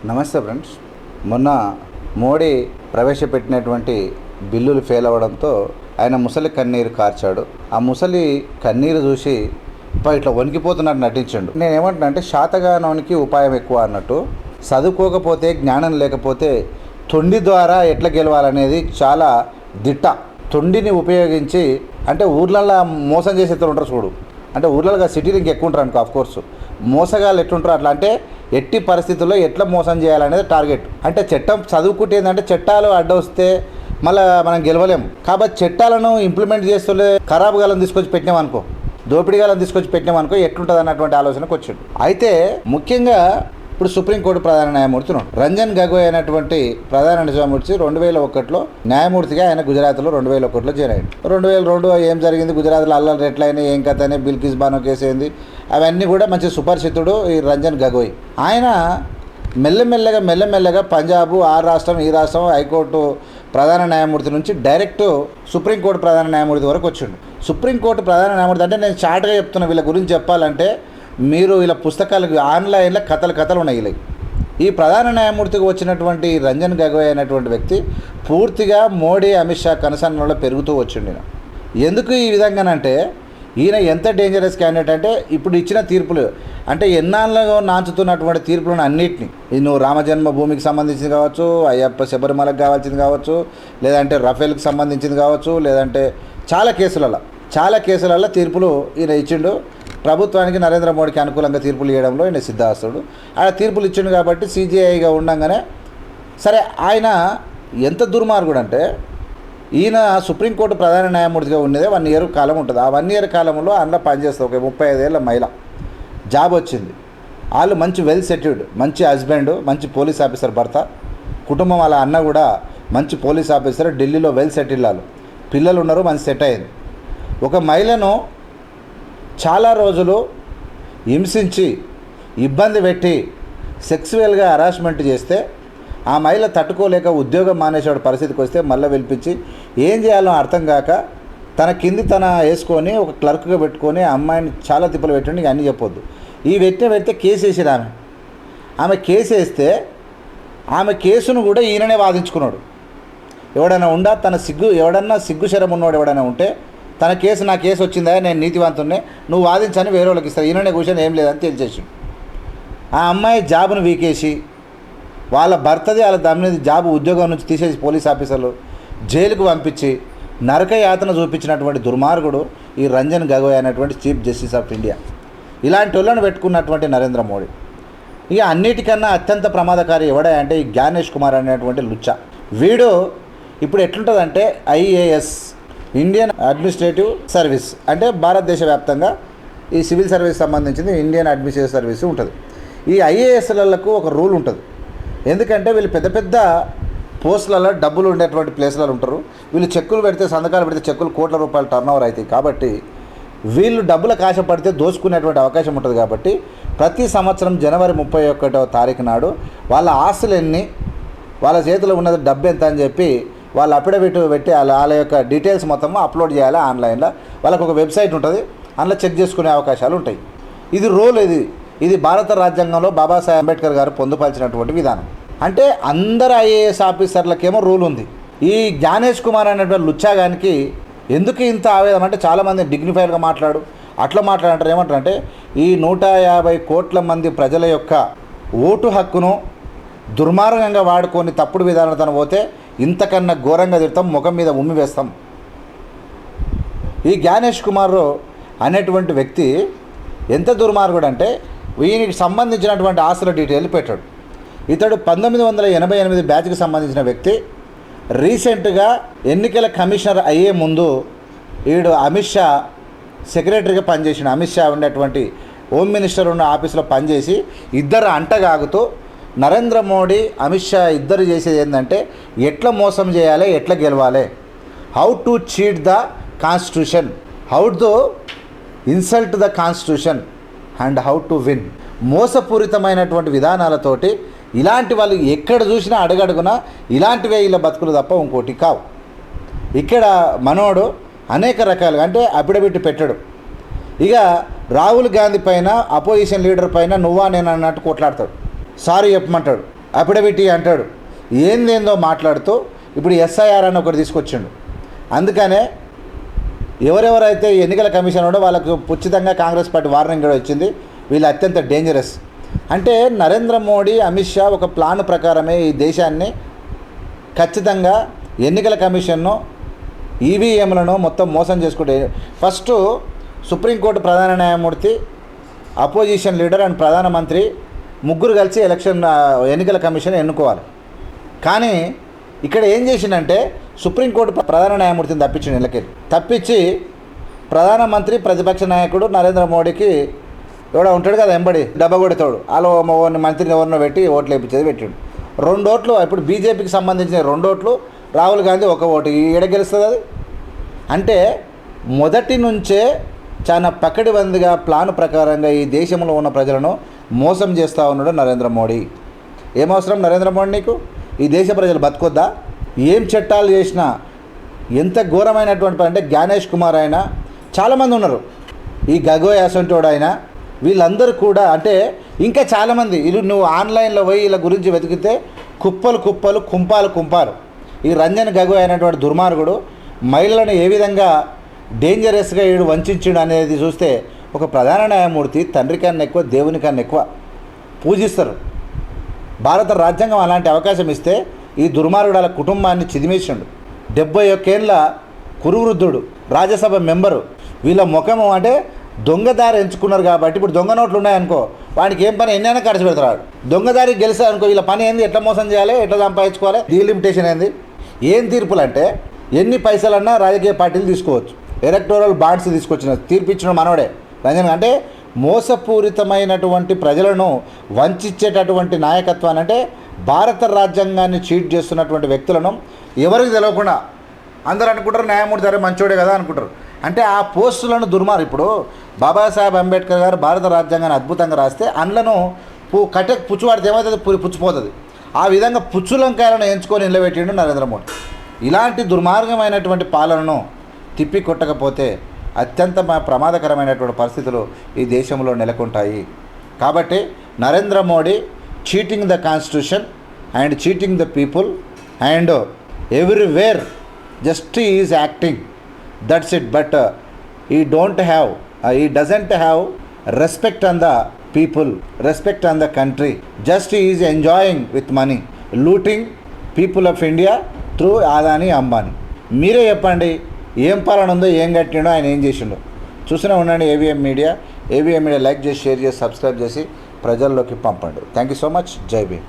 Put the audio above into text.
నమస్తే ఫ్రెండ్స్. మొన్న మోడీ ప్రవేశపెట్టినటువంటి బిల్లులు ఫెయిల్ అవ్వడంతో ఆయన ముసలి కన్నీరు కార్చాడు. ఆ ముసలి కన్నీరు చూసి ఇట్లా వణికిపోతున్నట్టు నటించాడు. నేను ఏమంటున్నా అంటే శాతగానానికి ఉపాయం ఎక్కువ అన్నట్టు, చదువుకోకపోతే జ్ఞానం లేకపోతే తొండి ద్వారా ఎట్లా గెలవాలనేది చాలా దిట్ట. తొండిని ఉపయోగించి అంటే ఊర్లలో మోసం చేసేవాళ్ళు ఉంటారు చూడు, అంటే ఊర్లలో సిటీలు ఇంకెక్కువ ఉంటారు అనుకో. ఆఫ్కోర్స్ మోసగాళ్ళు ఎట్లుంటారు అట్లా, అంటే ఎట్టి పరిస్థితుల్లో ఎట్లా మోసం చేయాలనేది టార్గెట్. అంటే చట్టం చదువుకుంటే ఏంటంటే చట్టాలు అడ్డొస్తే మళ్ళీ మనం గెలవలేము. కాబట్టి చట్టాలను ఇంప్లిమెంట్ చేస్తుంటే ఖరాబ్ గాలను తీసుకొచ్చి పెట్టినామనుకో, దోపిడీ గాలను తీసుకొచ్చి పెట్టినామనుకో ఎట్లుంటుంది అన్నటువంటి ఆలోచనకు వచ్చాడు. అయితే ముఖ్యంగా ఇప్పుడు సుప్రీంకోర్టు ప్రధాన న్యాయమూర్తి రంజన్ గగోయ్ అయినటువంటి ప్రధాన న్యాయమూర్తి 2001లో న్యాయమూర్తిగా ఆయన గుజరాత్లో 2001లో జాయిన్ అయ్యాడు. 2002 ఏం జరిగింది గుజరాత్లో, అల్లలు ఎట్లయినా ఏం కథ అని బిల్కిస్ బానో కేసు అయింది, అవన్నీ కూడా మంచి సుపరిచితుడు ఈ రంజన్ గగోయ్. ఆయన మెల్లమెల్లగా పంజాబ్, ఆ రాష్ట్రం ఈ రాష్ట్రం హైకోర్టు ప్రధాన న్యాయమూర్తి నుంచి డైరెక్ట్ సుప్రీంకోర్టు ప్రధాన న్యాయమూర్తి వరకు వచ్చిండు. సుప్రీంకోర్టు ప్రధాన న్యాయమూర్తి అంటే నేను షార్ట్గా చెప్తున్నా, వీళ్ళ గురించి చెప్పాలంటే మీరు ఇలా పుస్తకాలు ఆన్లైన్లో కథలు ఉన్నాయి. ఇలా ఈ ప్రధాన న్యాయమూర్తికి వచ్చినటువంటి రంజన్ గగోయ్ అనేటువంటి వ్యక్తి పూర్తిగా మోడీ, అమిత్ షా కనసన్నలో పెరుగుతూ వచ్చిండు. ఎందుకు ఈ విధంగానంటే ఈయన ఎంత డేంజరస్ క్యాండిడేట్ అంటే ఇప్పుడు ఇచ్చిన తీర్పులు అంటే ఎన్నాళ్ళలో నాంచుతున్నటువంటి తీర్పులను అన్నింటినీ, ఇది నువ్వు రామజన్మభూమికి సంబంధించింది కావచ్చు, అయ్యప్ప శబరిమలకు కావాల్సింది కావచ్చు, లేదంటే రఫేల్కి సంబంధించింది కావచ్చు, లేదంటే చాలా కేసులలో తీర్పులు ఈయన ఇచ్చిండు. ప్రభుత్వానికి నరేంద్ర మోడీకి అనుకూలంగా తీర్పులు ఇవ్వడంలో ఈయన సిద్ధాస్తుడు. ఆయన తీర్పులు ఇచ్చిండు కాబట్టి సిజేఐగా ఉండగానే సరే. ఆయన ఎంత దుర్మార్గుడు అంటే ఈయన సుప్రీంకోర్టు ప్రధాన న్యాయమూర్తిగా ఉన్నదే 1 ఇయర్ కాలం ఉంటుంది. ఆ 1 ఇయర్ కాలంలో అందులో పనిచేస్తుంది ఒక 35 ఏళ్ళ మహిళ, జాబ్ వచ్చింది. వాళ్ళు మంచి వెల్ సెటిల్డ్, మంచి హస్బెండ్, మంచి పోలీస్ ఆఫీసర్ భర్త, కుటుంబం వాళ్ళ అన్న కూడా మంచి పోలీస్ ఆఫీసర్, ఢిల్లీలో వెల్ సెటిల్డ్, వాళ్ళు పిల్లలు ఉన్నారు, మంచి సెట్ అయింది. ఒక మహిళను చాలా రోజులు హింసించి ఇబ్బంది పెట్టి సెక్సువల్గా హరాస్మెంట్ చేస్తే ఆ మహిళ తట్టుకోలేక ఉద్యోగం మానేసేవాడు పరిస్థితికి వస్తే మళ్ళీ పిలిపించి ఏం చేయాలో అర్థం కాక తన కింది తన వేసుకొని ఒక క్లర్క్గా పెట్టుకొని ఆ అమ్మాయిని చాలా తిప్పలు పెట్టండి, అన్నీ చెప్పొద్దు. ఈ పెడితే కేసు వేసిరు. ఆమె కేసు వేస్తే ఆమె కేసును కూడా ఈయననే వాదించుకున్నాడు. ఎవడన్నా సిగ్గు శరం ఉన్నవాడు ఎవడైనా ఉంటే తన కేసు, నా కేసు వచ్చిందా, నేను నీతివంతున్నే, నువ్వు వాదించని వేరే వాళ్ళకి ఇస్తాను, ఈయననే కూర్చొని ఏం లేదని తెలిసేసి ఆ అమ్మాయి జాబును వీకేసి వాళ్ళ భర్తది వాళ్ళ దమ్మిది జాబు ఉద్యోగం నుంచి తీసేసి పోలీస్ ఆఫీసర్లు జైలుకు పంపించి నరక యాతన చూపించినటువంటి దుర్మార్గుడు ఈ రంజన్ గగోయ్ అనేటువంటి చీఫ్ జస్టిస్ ఆఫ్ ఇండియా. ఇలాంటి వాళ్ళని పెట్టుకున్నటువంటి నరేంద్ర మోడీ. ఇక అన్నిటికన్నా అత్యంత ప్రమాదకారి ఎవడా అంటే ఈ జ్ఞానేష్ కుమార్ అనేటువంటి లుచ్చా. వీడు ఇప్పుడు ఎట్లుంటుందంటే ఐఏఎస్, ఇండియన్ అడ్మినిస్ట్రేటివ్ సర్వీస్, అంటే భారతదేశ వ్యాప్తంగా ఈ సివిల్ సర్వీస్ సంబంధించింది ఇండియన్ అడ్మినిస్ట్రేటివ్ సర్వీస్ ఉంటుంది. ఈ ఐఏఎస్లకు ఒక రూల్ ఉంటుంది. ఎందుకంటే వీళ్ళు పెద్ద పెద్ద పోస్టులలో డబ్బులు ఉండేటువంటి ప్లేస్లలో ఉంటారు. వీళ్ళు చెక్కులు పెడితే, సంతకాలు పెడితే చెక్కులు కోట్ల రూపాయలు టర్నోవర్ అవుతాయి. కాబట్టి వీళ్ళు డబ్బులకు ఆశపడితే దోచుకునేటువంటి అవకాశం ఉంటుంది. కాబట్టి ప్రతి సంవత్సరం జనవరి 31వ తారీఖు నాడు వాళ్ళ ఆస్తులు ఎన్ని, వాళ్ళ చేతిలో ఉన్నది డబ్బు ఎంత అని చెప్పి వాళ్ళు అఫిడవిట్ పెట్టి వాళ్ళ యొక్క డీటెయిల్స్ మొత్తం అప్లోడ్ చేయాలి ఆన్లైన్లో. వాళ్ళకు ఒక వెబ్సైట్ ఉంటుంది, అందులో చెక్ చేసుకునే అవకాశాలు ఉంటాయి. ఇది రూల్. ఇది భారత రాజ్యాంగంలో బాబాసాహెబ్ అంబేద్కర్ గారు పొందుపరిచినటువంటి విధానం. అంటే అందరు ఐఏఎస్ ఆఫీసర్లకేమో రూల్ ఉంది. ఈ జ్ఞానేష్ కుమార్ అనేటువంటి లుచ్చాగానికి ఎందుకు ఇంత ఆవేదన అంటే చాలామంది డిగ్నిఫైడ్గా అట్లా మాట్లాడంటారు. ఏమంటారంటే ఈ 150 కోట్ల మంది ప్రజల యొక్క ఓటు హక్కును దుర్మార్గంగా వాడుకొని తప్పుడు విధానాలతో పోతే ఇంతకన్నా ఘోరంగా తిడతాం, ముఖం మీద ఉమ్మి వేస్తాం. ఈ జ్ఞానేష్ కుమార్ అనేటువంటి వ్యక్తి ఎంత దుర్మార్గుడు అంటే ఈయనకి సంబంధించినటువంటి ఆస్తుల డీటెయిల్ పెట్టాడు. ఇతడు 1988 బ్యాచ్కి సంబంధించిన వ్యక్తి. రీసెంట్గా ఎన్నికల కమిషనర్ అయ్యే ముందు వీడు అమిత్ షా సెక్రటరీగా పనిచేసిన, అమిత్ షా ఉండేటువంటి హోమ్ మినిస్టర్ ఉన్న ఆఫీస్లో పనిచేసి ఇద్దరు అంటగాగుతూ నరేంద్ర మోడీ, అమిత్ షా ఇద్దరు చేసేది ఏంటంటే ఎట్లా మోసం చేయాలి, ఎట్లా గెలవాలి, how to cheat the constitution, how to insult the constitution and how to win. మోసపూరితమైనటువంటి విధానాలతోటి ఇలాంటి వాళ్ళు ఎక్కడ చూసినా అడుగడుగునా ఇలాంటివే వీళ్ళ బతుకులు తప్ప ఇంకోటి కావు. ఇక్కడ మనోడు అనేక రకాలుగా అంటే అఫిడవిట్ పెట్టాడు. ఇక రాహుల్ గాంధీ పైన, అపోజిషన్ లీడర్ పైన నువ్వా నేను అన్నట్టు కొట్లాడతాడు. సారీ చెప్పమంటాడు. అఫిడవిటీ అంటాడు, ఏందేందో మాట్లాడుతూ ఇప్పుడు ఎస్ఐఆర్ అని ఒకటి తీసుకొచ్చిండు. అందుకనే ఎవరెవరైతే ఎన్నికల కమిషన్ ఉండో వాళ్ళకు ఉచితంగా కాంగ్రెస్ పార్టీ వార్నింగ్ కూడా వచ్చింది, వీళ్ళు అత్యంత డేంజరస్. అంటే నరేంద్ర మోడీ, అమిత్ షా ఒక ప్లాన్ ప్రకారమే ఈ దేశాన్ని ఖచ్చితంగా ఎన్నికల కమిషన్ను, ఈవీఎంలను మొత్తం మోసం చేసుకుంటే, ఫస్ట్ సుప్రీంకోర్టు ప్రధాన న్యాయమూర్తి, అపోజిషన్ లీడర్ అండ్ ప్రధానమంత్రి ముగ్గురు కలిసి ఎన్నికల కమిషన్ ఎన్నుకోవాలి. కానీ ఇక్కడ ఏం చేసిందంటే సుప్రీంకోర్టు ప్రధాన న్యాయమూర్తిని తప్పించింది, తప్పించి ప్రధానమంత్రి ప్రతిపక్ష నాయకుడు నరేంద్ర మోడీకి ఎవడో ఉంటాడు కదా ఎంబడి డబ్బా కొడతాడు, అలా మంత్రిని ఎవరినో పెట్టి ఓట్లు వేయించేది పెట్టాడు. 2 ఓట్లు, ఇప్పుడు బీజేపీకి సంబంధించిన 2 ఓట్లు, రాహుల్ గాంధీ 1 ఓటు. ఏడ గెలుస్తుంది అది? అంటే మొదటి నుంచే చాలా పకడ్బందీగా ప్లాన్ ప్రకారంగా ఈ దేశంలో ఉన్న ప్రజలను మోసం చేస్తూ ఉన్నాడు నరేంద్ర మోడీ. ఏమవసరం నరేంద్ర మోడీ నీకు? ఈ దేశ ప్రజలు బతుకొద్దా? ఏం చట్టాలు చేసినా ఎంత ఘోరమైనటువంటి అంటే జ్ఞానేష్ కుమార్ అయినా చాలామంది ఉన్నారు, ఈ గగోయ్ అసంటోడు అయినా, వీళ్ళందరూ కూడా అంటే ఇంకా చాలామంది వీళ్ళు నువ్వు ఆన్లైన్లో పోయి వీళ్ళ గురించి వెతికితే కుప్పలు కుప్పలు, కుంపాలు. ఈ రంజన్ గగోయ్ అయినటువంటి దుర్మార్గుడు మహిళలను ఏ విధంగా డేంజరస్గా వీడు వంచిండు అనేది చూస్తే ఒక ప్రధాన న్యాయమూర్తి తండ్రి కన్నా ఎక్కువ, దేవుని కన్నా ఎక్కువ పూజిస్తారు. భారత రాజ్యాంగం అలాంటి అవకాశం ఇస్తే ఈ దుర్మార్గుడు వాళ్ళ కుటుంబాన్ని చిదిమేసిండు. 71 ఏళ్ళ కురువృద్ధుడు, రాజ్యసభ మెంబరు. వీళ్ళ ముఖము అంటే దొంగదారి ఎంచుకున్నారు కాబట్టి ఇప్పుడు దొంగ నోట్లు ఉన్నాయనుకో, వాడికి ఏం పని ఎన్నైనా ఖర్చు పెడతాడు. దొంగదారికి గెలిచారనుకో, వీళ్ళ పని ఏంది? ఎట్లా మోసం చేయాలి, ఎట్లా సంపాదించుకోవాలి? డీలిమిటేషన్ ఏంది? ఏం తీర్పులు అంటే ఎన్ని పైసలన్నా రాజకీయ పార్టీలు తీసుకోవచ్చు. ఎలక్టోరల్ బాండ్స్ తీసుకొచ్చిన తీర్పిచ్చిన మనవడే రంజన్. అంటే మోసపూరితమైనటువంటి ప్రజలను వంచేటటువంటి నాయకత్వాన్ని, అంటే భారత రాజ్యాంగాన్ని చీట్ చేస్తున్నటువంటి వ్యక్తులను ఎవరికి తెలియకుండా అందరూ అనుకుంటారు న్యాయమూర్తి సరే మంచోడే కదా అనుకుంటారు. అంటే ఆ పోస్టులను ఇప్పుడు బాబాసాహెబ్ అంబేద్కర్ గారు భారత రాజ్యాంగాన్ని అద్భుతంగా రాస్తే అందులో పుచ్చువాడితే ఏమవుతుంది? పుచ్చిపోతుంది. ఆ విధంగా పుచ్చులంకాయలను ఎంచుకొని నిలబెట్టిండు నరేంద్ర మోడీ. ఇలాంటి దుర్మార్గమైనటువంటి పాలనను తిప్పి కొట్టకపోతే అత్యంత ప్రమాదకరమైనటువంటి పరిస్థితులు ఈ దేశంలో నెలకొంటాయి. కాబట్టి Narendra Modi cheating the constitution and cheating the people and everywhere just is acting, that's it. But he doesn't have respect on the people, respect on the country. Just he is enjoying with money, looting people of India through Adani Ambani. మీరే చెప్పండి ఏం పాలన ఉందో, ఏం కట్టిండో, ఆయన ఏం చేసిండో. చూస్తూనే ఉండండి ఏవిఎం మీడియా. లైక్ చేసి, షేర్ చేసి, సబ్స్క్రైబ్ చేసి ప్రజల్లోకి పంపండి. Thank you so much. జై భీమ్.